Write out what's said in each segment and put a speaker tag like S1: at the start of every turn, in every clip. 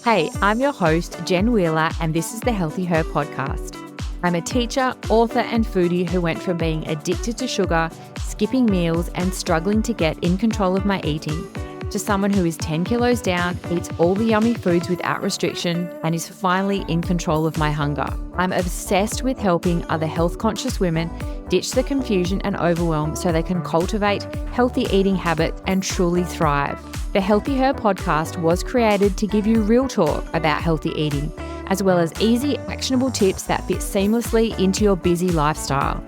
S1: Hey, I'm your host, Jen Wheeler, and this is the Healthy Her podcast. I'm a teacher, author, and foodie who went from being addicted to sugar, skipping meals, and struggling to get in control of my eating, to someone who is 10 kilos down, eats all the yummy foods without restriction, and is finally in control of my hunger. I'm obsessed with helping other health-conscious women ditch the confusion and overwhelm so they can cultivate healthy eating habits and truly thrive. The Healthy Her podcast was created to give you real talk about healthy eating, as well as easy, actionable tips that fit seamlessly into your busy lifestyle.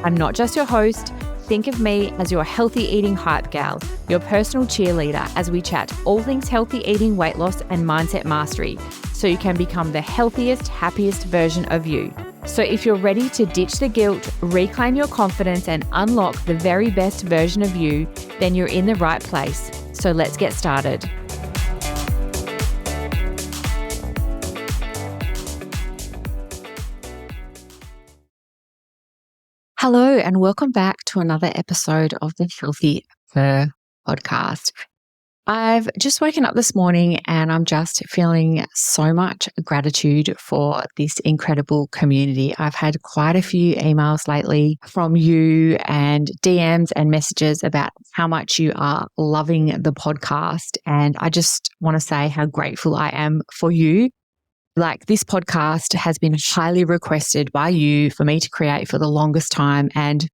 S1: I'm not just your host. Think of me as your healthy eating hype gal, your personal cheerleader as we chat all things healthy eating, weight loss, and mindset mastery, so you can become the healthiest, happiest version of you. So if you're ready to ditch the guilt, reclaim your confidence, and unlock the very best version of you, then you're in the right place. So let's get started. Hello, and welcome back to another episode of the Healthy Her podcast. I've just woken up this morning and I'm just feeling so much gratitude for this incredible community. I've had quite a few emails lately from you and DMs and messages about how much you are loving the podcast. And I just want to say how grateful I am for you. Like, this podcast has been highly requested by you for me to create for the longest time. And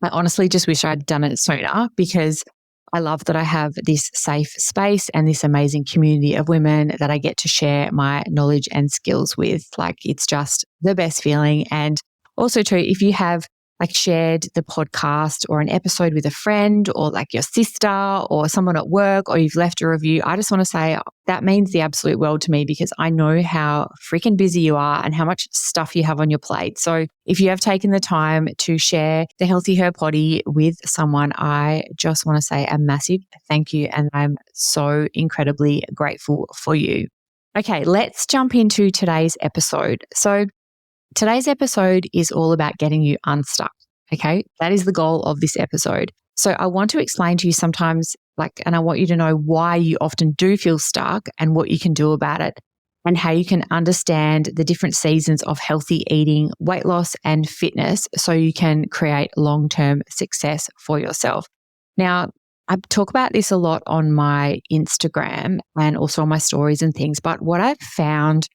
S1: I honestly just wish I'd done it sooner, because I love that I have this safe space and this amazing community of women that I get to share my knowledge and skills with. Like, it's just the best feeling. And also too, if you have shared the podcast or an episode with a friend or your sister or someone at work, or you've left a review, I just want to say that means the absolute world to me, because I know how freaking busy you are and how much stuff you have on your plate. So if you have taken the time to share the Healthy Her Poddy with someone, I just want to say a massive thank you. And I'm so incredibly grateful for you. Okay, let's jump into today's episode. So today's episode is all about getting you unstuck. Okay, that is the goal of this episode. So I want to explain to you sometimes, and I want you to know why you often do feel stuck and what you can do about it, and how you can understand the different seasons of healthy eating, weight loss, and fitness so you can create long-term success for yourself. Now, I talk about this a lot on my Instagram and also on my stories and things, but what I've found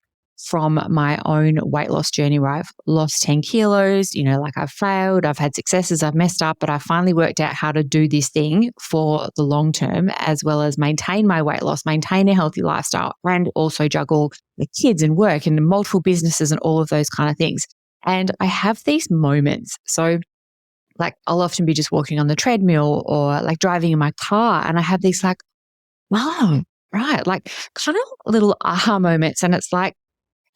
S1: from my own weight loss journey, where I've lost 10 kilos, I've failed, I've had successes, I've messed up, but I finally worked out how to do this thing for the long term, as well as maintain my weight loss, maintain a healthy lifestyle, and also juggle the kids and work and multiple businesses and all of those kind of things. And I have these moments. So I'll often be just walking on the treadmill or driving in my car, and I have these wow, right, kind of little aha moments. And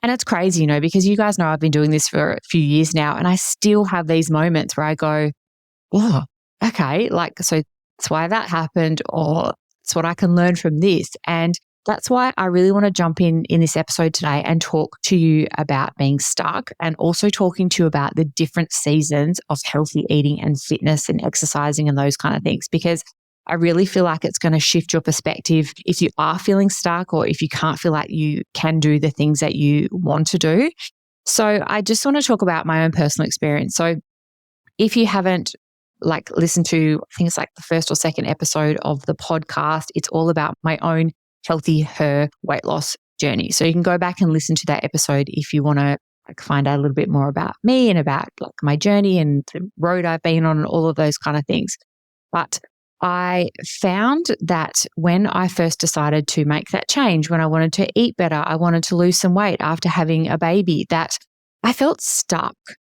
S1: and it's crazy, because you guys know I've been doing this for a few years now, and I still have these moments where I go, oh, okay, so that's why that happened, or it's what I can learn from this. And that's why I really want to jump in this episode today and talk to you about being stuck, and also talking to you about the different seasons of healthy eating and fitness and exercising and those kind of things, because I really feel like it's going to shift your perspective if you are feeling stuck, or if you can't feel like you can do the things that you want to do. So I just want to talk about my own personal experience. So if you haven't listened to, I think it's the first or second episode of the podcast, it's all about my own Healthy Her weight loss journey. So you can go back and listen to that episode if you want to find out a little bit more about me and about my journey and the road I've been on and all of those kind of things. But I found that when I first decided to make that change, when I wanted to eat better, I wanted to lose some weight after having a baby, that I felt stuck.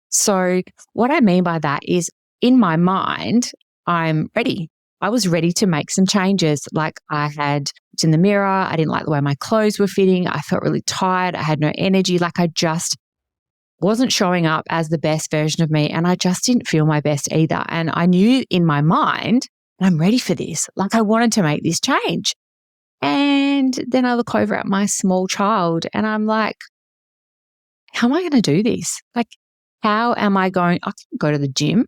S1: So what I mean by that is, in my mind, I'm ready. I was ready to make some changes. I had looked in the mirror. I didn't like the way my clothes were fitting. I felt really tired. I had no energy. I just wasn't showing up as the best version of me. And I just didn't feel my best either. And I knew in my mind, I'm ready for this. I wanted to make this change. And then I look over at my small child and I'm like, how am I going to do this? How am I going? I can't go to the gym.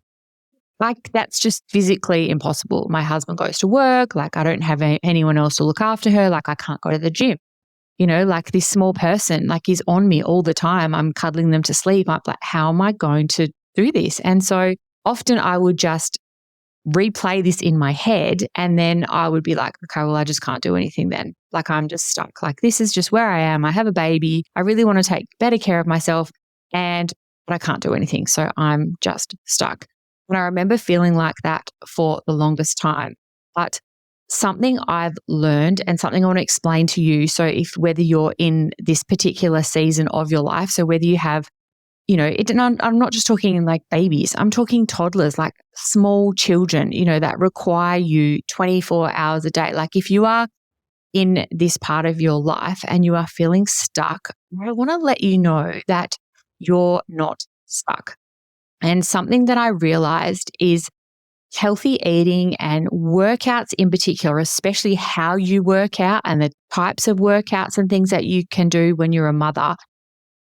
S1: That's just physically impossible. My husband goes to work. I don't have anyone else to look after her. I can't go to the gym. like this small person, like is on me all the time. I'm cuddling them to sleep. I'm like, how am I going to do this? And so often I would just replay this in my head, and then I would be like, okay, well, I just can't do anything then. Like, I'm just stuck. Like, this is just where I am. I have a baby. I really want to take better care of myself, but I can't do anything. So I'm just stuck. And I remember feeling like that for the longest time. But something I've learned and something I want to explain to you. So whether you're in this particular season of your life, so whether you have, I'm not just talking like babies, I'm talking toddlers, like small children, that require you 24 hours a day. Like if you are in this part of your life and you are feeling stuck, I want to let you know that you're not stuck. And something that I realized is healthy eating and workouts in particular, especially how you work out and the types of workouts and things that you can do when you're a mother,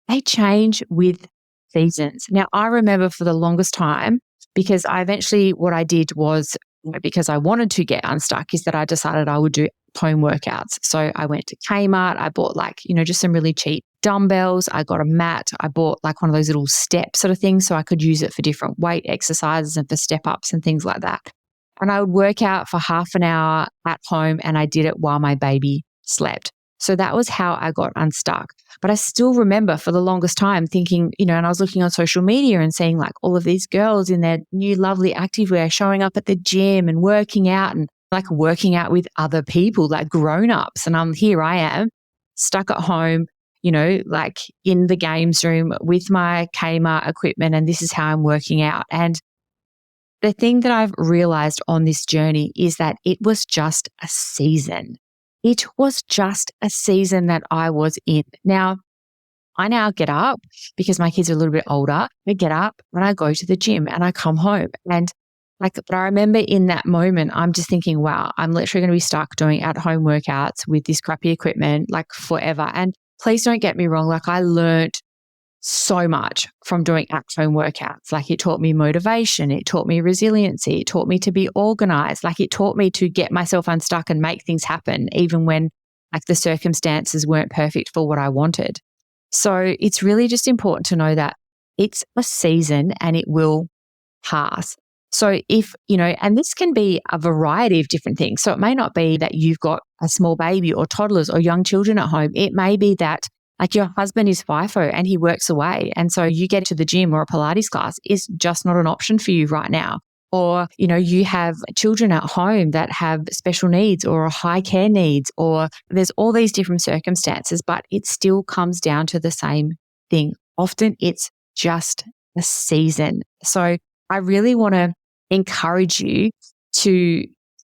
S1: they change with seasons. Now, I remember for the longest time, because what I did was, because I wanted to get unstuck, is that I decided I would do home workouts. So I went to Kmart, I bought just some really cheap dumbbells, I got a mat, I bought like one of those little step sort of things so I could use it for different weight exercises and for step ups and things like that. And I would work out for half an hour at home, and I did it while my baby slept. So that was how I got unstuck. But I still remember for the longest time thinking, and I was looking on social media and seeing like all of these girls in their new lovely activewear showing up at the gym and working out, and like working out with other people, like grown-ups. And here I am stuck at home, like in the games room with my Kmart equipment, and this is how I'm working out. And the thing that I've realized on this journey is that it was just a season. It was just a season that I was in. Now, I now get up because my kids are a little bit older. I get up and I go to the gym and I come home. And but I remember in that moment, I'm just thinking, wow, I'm literally going to be stuck doing at-home workouts with this crappy equipment like forever. And please don't get me wrong. Like, I learned so much from doing at-home workouts. Like, it taught me motivation. It taught me resiliency. It taught me to be organized. Like, it taught me to get myself unstuck and make things happen, even when like the circumstances weren't perfect for what I wanted. So it's really just important to know that it's a season and it will pass. So and this can be a variety of different things. So it may not be that you've got a small baby or toddlers or young children at home. It may be that like your husband is FIFO and he works away. And so you get to the gym or a Pilates class is just not an option for you right now. Or, you have children at home that have special needs or high care needs, or there's all these different circumstances, but it still comes down to the same thing. Often it's just a season. So I really want to encourage you to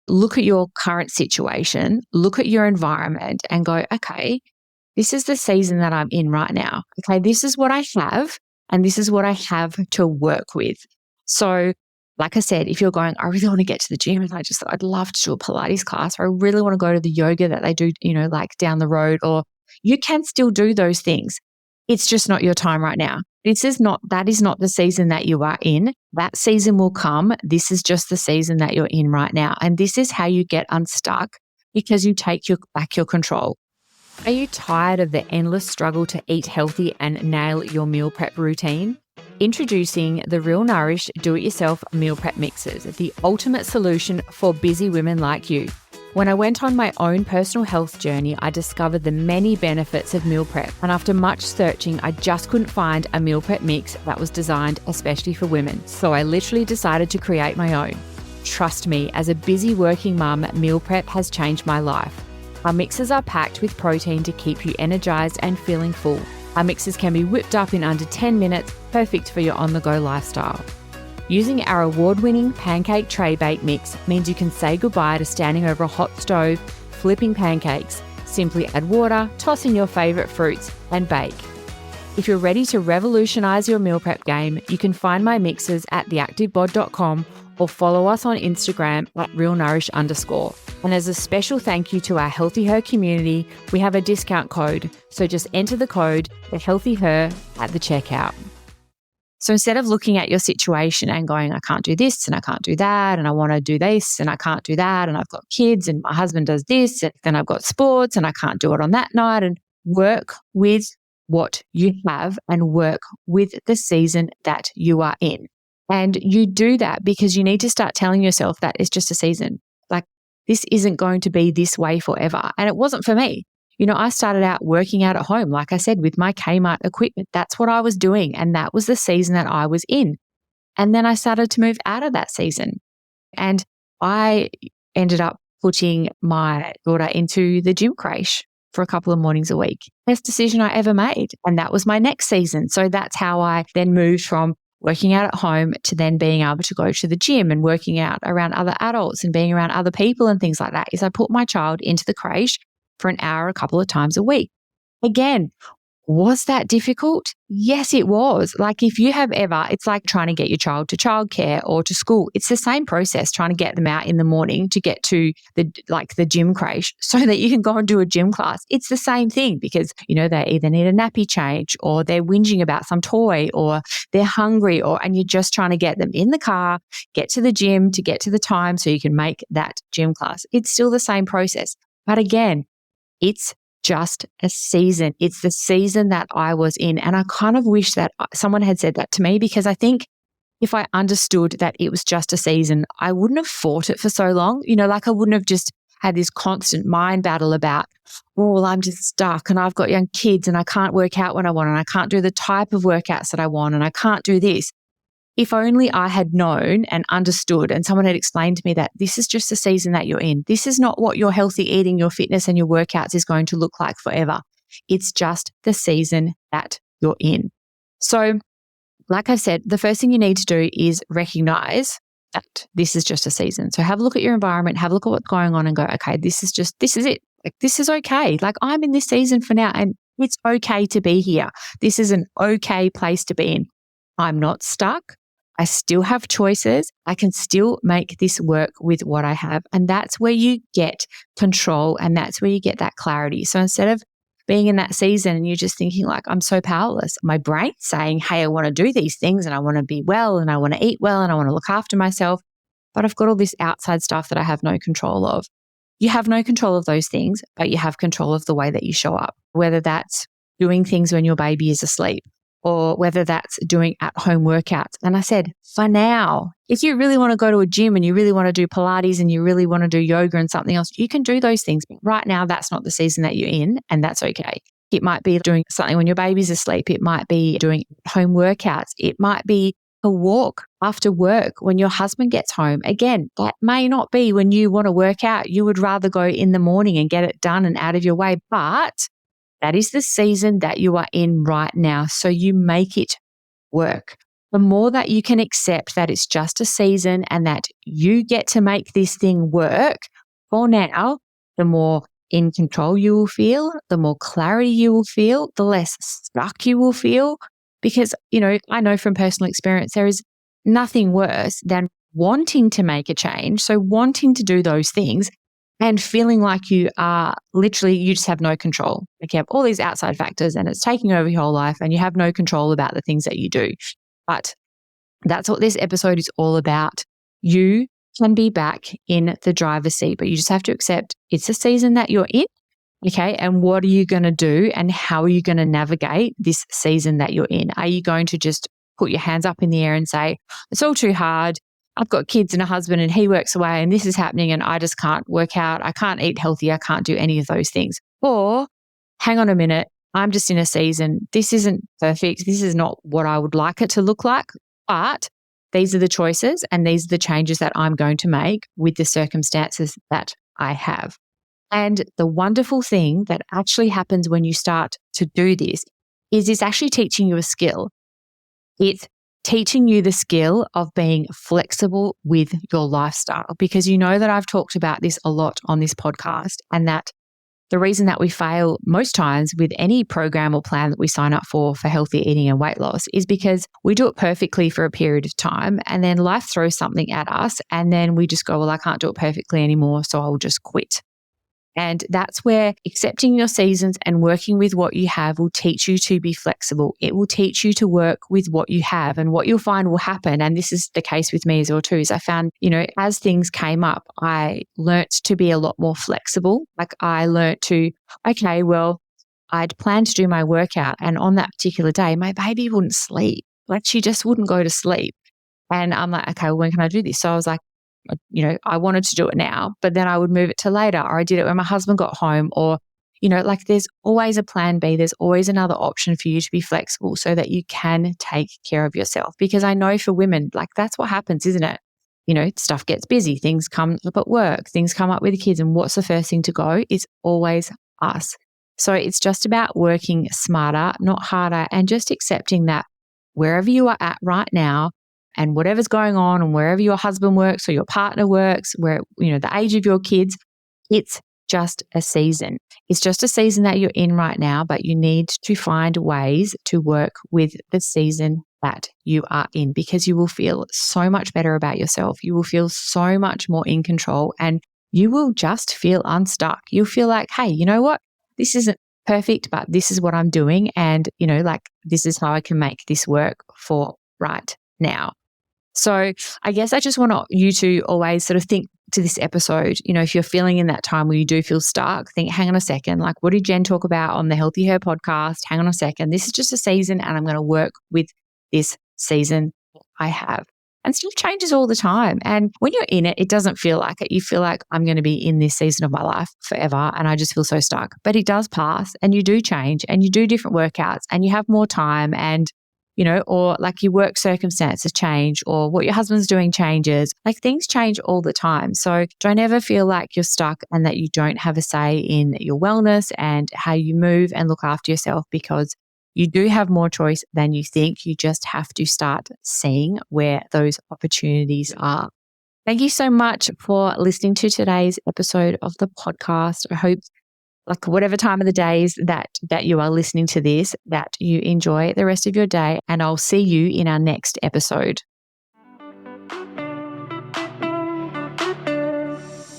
S1: look at your current situation, look at your environment and go, okay, this is the season that I'm in right now. Okay, this is what I have and this is what I have to work with. So like I said, if you're going, I really want to get to the gym and I'd love to do a Pilates class, or I really want to go to the yoga that they do, like down the road, or you can still do those things. It's just not your time right now. That is not the season that you are in. That season will come. This is just the season that you're in right now. And this is how you get unstuck, because you take back your control. Are you tired of the endless struggle to eat healthy and nail your meal prep routine? Introducing the Real Nourish Do-It-Yourself Meal Prep Mixes, the ultimate solution for busy women like you. When I went on my own personal health journey, I discovered the many benefits of meal prep, and after much searching, I just couldn't find a meal prep mix that was designed especially for women. So I literally decided to create my own. Trust me, as a busy working mum, meal prep has changed my life. Our mixes are packed with protein to keep you energized and feeling full. Our mixes can be whipped up in under 10 minutes, perfect for your on-the-go lifestyle. Using our award-winning pancake tray bake mix means you can say goodbye to standing over a hot stove, flipping pancakes. Simply add water, toss in your favorite fruits, and bake. If you're ready to revolutionize your meal prep game, you can find my mixes at theactivebod.com or follow us on Instagram at realnourish_. And as a special thank you to our Healthy Her community, we have a discount code. So just enter the code, the Healthy Her, at the checkout. So instead of looking at your situation and going, I can't do this and I can't do that, and I want to do this and I can't do that, and I've got kids and my husband does this, and then I've got sports and I can't do it on that night, and work with what you have and work with the season that you are in. And you do that because you need to start telling yourself that it's just a season. Like, this isn't going to be this way forever. And it wasn't for me. I started out working out at home, like I said, with my Kmart equipment. That's what I was doing. And that was the season that I was in. And then I started to move out of that season. And I ended up putting my daughter into the gym crèche for a couple of mornings a week. Best decision I ever made. And that was my next season. So that's how I then moved from working out at home to then being able to go to the gym and working out around other adults and being around other people and things like that, is I put my child into the crèche for an hour a couple of times a week. Again, was that difficult? Yes, it was. Like, if you have ever, it's like trying to get your child to childcare or to school. It's the same process, trying to get them out in the morning to get to the gym crèche so that you can go and do a gym class. It's the same thing because, they either need a nappy change or they're whinging about some toy or they're hungry and you're just trying to get them in the car, get to the gym to get to the time so you can make that gym class. It's still the same process. But again, it's just a season. It's the season that I was in. And I kind of wish that someone had said that to me, because I think if I understood that it was just a season, I wouldn't have fought it for so long. I wouldn't have just had this constant mind battle about, well, I'm just stuck and I've got young kids and I can't work out when I want and I can't do the type of workouts that I want and I can't do this. If only I had known and understood and someone had explained to me that this is just the season that you're in. This is not what your healthy eating, your fitness and your workouts is going to look like forever. It's just the season that you're in. So, like I've said, the first thing you need to do is recognize that this is just a season. So have a look at your environment, have a look at what's going on and go, okay, this is it. Like, this is okay. Like, I'm in this season for now and it's okay to be here. This is an okay place to be in. I'm not stuck. I still have choices. I can still make this work with what I have. And that's where you get control and that's where you get that clarity. So instead of being in that season and you're just thinking like, I'm so powerless, my brain's saying, hey, I want to do these things and I want to be well and I want to eat well and I want to look after myself, but I've got all this outside stuff that I have no control of. You have no control of those things, but you have control of the way that you show up, whether that's doing things when your baby is asleep, or whether that's doing at-home workouts. And I said, for now, if you really want to go to a gym and you really want to do Pilates and you really want to do yoga and something else, you can do those things. But right now, that's not the season that you're in, and that's okay. It might be doing something when your baby's asleep. It might be doing home workouts. It might be a walk after work when your husband gets home. Again, that may not be when you want to work out. You would rather go in the morning and get it done and out of your way. But that is the season that you are in right now. So you make it work. The more that you can accept that it's just a season and that you get to make this thing work for now, the more in control you will feel, the more clarity you will feel, the less stuck you will feel. Because, I know from personal experience, there is nothing worse than wanting to make a change. So wanting to do those things and feeling like you just have no control. Like you have all these outside factors and it's taking over your whole life and you have no control about the things that you do. But that's what this episode is all about. You can be back in the driver's seat, but you just have to accept it's a season that you're in. Okay. And what are you going to do and how are you going to navigate this season that you're in? Are you going to just put your hands up in the air and say, it's all too hard. I've got kids and a husband and he works away and this is happening and I just can't work out. I can't eat healthy. I can't do any of those things. Or hang on a minute. I'm just in a season. This isn't perfect. This is not what I would like it to look like, but these are the choices and these are the changes that I'm going to make with the circumstances that I have. And the wonderful thing that actually happens when you start to do this is it's actually teaching you a skill. It's teaching you the skill of being flexible with your lifestyle, because that I've talked about this a lot on this podcast, and that the reason that we fail most times with any program or plan that we sign up for healthy eating and weight loss is because we do it perfectly for a period of time and then life throws something at us and then we just go, well, I can't do it perfectly anymore, so I'll just quit. And that's where accepting your seasons and working with what you have will teach you to be flexible. It will teach you to work with what you have, and what you'll find will happen. And this is the case with me as well too, is I found, as things came up, I learnt to be a lot more flexible. Like I learnt to, okay, well, I'd planned to do my workout, and on that particular day, my baby wouldn't sleep. Like she just wouldn't go to sleep. And I'm like, okay, well, when can I do this? So I was like, I wanted to do it now, but then I would move it to later, or I did it when my husband got home, or, like there's always a plan B. There's always another option for you to be flexible so that you can take care of yourself. Because I know for women, like that's what happens, isn't it? Stuff gets busy, things come up at work, things come up with the kids. And what's the first thing to go? It's always us. So it's just about working smarter, not harder, and just accepting that wherever you are at right now, and whatever's going on, and wherever your husband works or your partner works, where, the age of your kids, it's just a season. It's just a season that you're in right now, but you need to find ways to work with the season that you are in, because you will feel so much better about yourself. You will feel so much more in control, and you will just feel unstuck. You'll feel like, hey, you know what? This isn't perfect, but this is what I'm doing. And, this is how I can make this work for right now. So I guess I just want you to always sort of think to this episode, if you're feeling in that time where you do feel stuck, think, hang on a second, like what did Jen talk about on the Healthy Her podcast? Hang on a second. This is just a season, and I'm going to work with this season I have. And stuff changes all the time. And when you're in it, it doesn't feel like it. You feel like I'm going to be in this season of my life forever, and I just feel so stuck. But it does pass, and you do change, and you do different workouts, and you have more time, and or like your work circumstances change, or what your husband's doing changes. Like things change all the time. So don't ever feel like you're stuck and that you don't have a say in your wellness and how you move and look after yourself, because you do have more choice than you think. You just have to start seeing where those opportunities are. Thank you so much for listening to today's episode of the podcast. I hope, like whatever time of the days that you are listening to this, that you enjoy the rest of your day, and I'll see you in our next episode.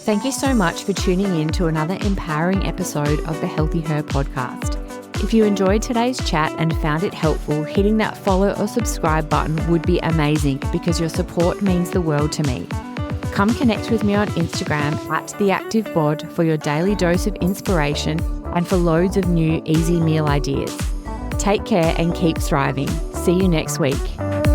S1: Thank you so much for tuning in to another empowering episode of the Healthy Her podcast. If you enjoyed today's chat and found it helpful, hitting that follow or subscribe button would be amazing, because your support means the world to me. Come connect with me on Instagram @theactivebod for your daily dose of inspiration and for loads of new easy meal ideas. Take care and keep thriving. See you next week.